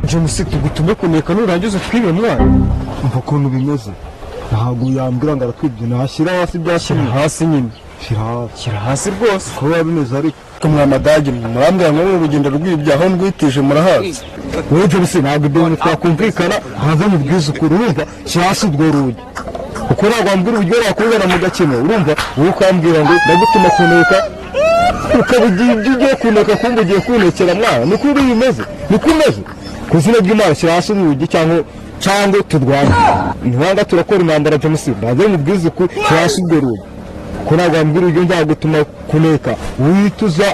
James tugutume kuneka nurangiza twibe mwana umva ukuntu bimeze ntabwo yambwira ngo aratwibye nashyira hasi byashyira hasi nyine shyira hasi rwose ko biba bimeze ariko kumwamadage murambwira ngo urugendo rw'ibyaho ndwitije murahazi wowe James ntabwo ibyo bintu twakumvikana haza mu bwizukuru urumva shyira hasi urwo rugi uko ntabwo wambwira uburyo wakubera mu gakino urumva wowe ukambwira ngo ndagutuma kuneka ukabugira ibyo ugiye kuneka kumva ugiye kunekera mwana niko bimeze niko umeze ku izina ry'Imana shyira hasi urugi cyangwa turwane ntiwanga turakora intambara James baze mu bwizukuru shyira hasi urwo rugi ko ntabwo wambwira uburyo nzagutuma kuneka wituza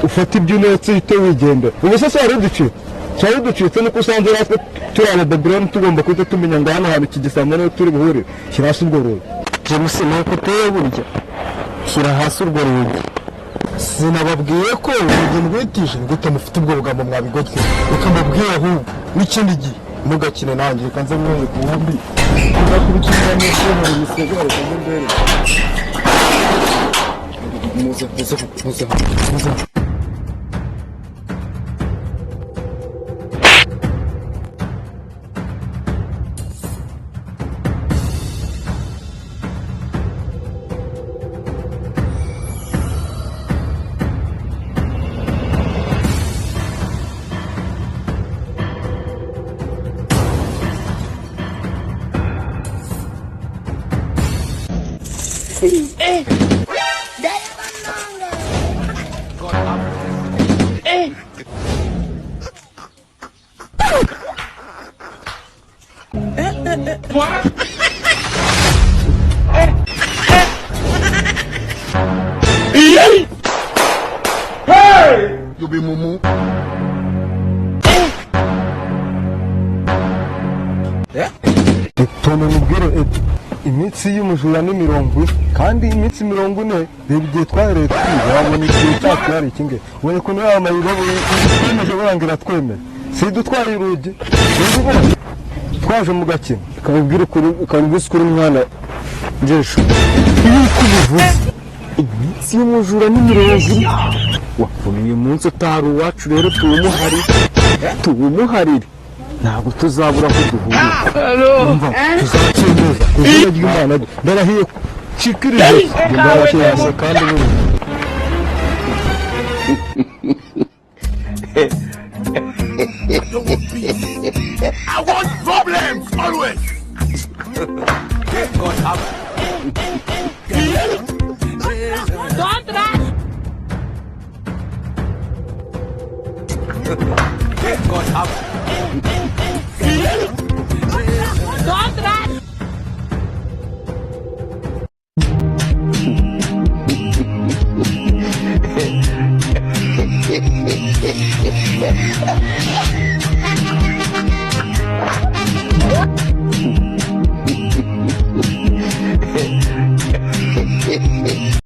ufata ibyo unetse uhite wigendera ubu se wari uducitse niko usanze natwe turi abababironi tugomba guhita tumenya ngo hano hantu iki gisambo niho turi buhurire shyira hasi urwo rugi James nuko uteye burya shyira hasi urwo rugi sinababwiye ko urugi ndwitije gute mufite ubwo bugambo mwabigotwe ukamubwira ahubwo n'ikindi gihe mugakine nanjye reka nze mwoye ku wundi ugakurikirana n'ishuri mu misego reka nze mbere muze You be mumu. tone mubwire iminsi y'umujura ni 40 kandi iminsi 40 reba igihe twahereye twiga wabona igihe cyacu yari iki ngiki ubonye ukuntu yaba amayira twemeje burangira twemeye si dutwara urugi twaje mu gakino ukabibwira ukuri mwana njesho iyo kubivuze iminsi y'umujura ni 40 wapfuye uyu munsi utari uwacu rero tuwumuharire ntabwo tuzabura ko duhura umva tuzacemeza ku izina ry'Imana ndarahiye cikirije ndabashye kandi I want problems always. Don't rush. God have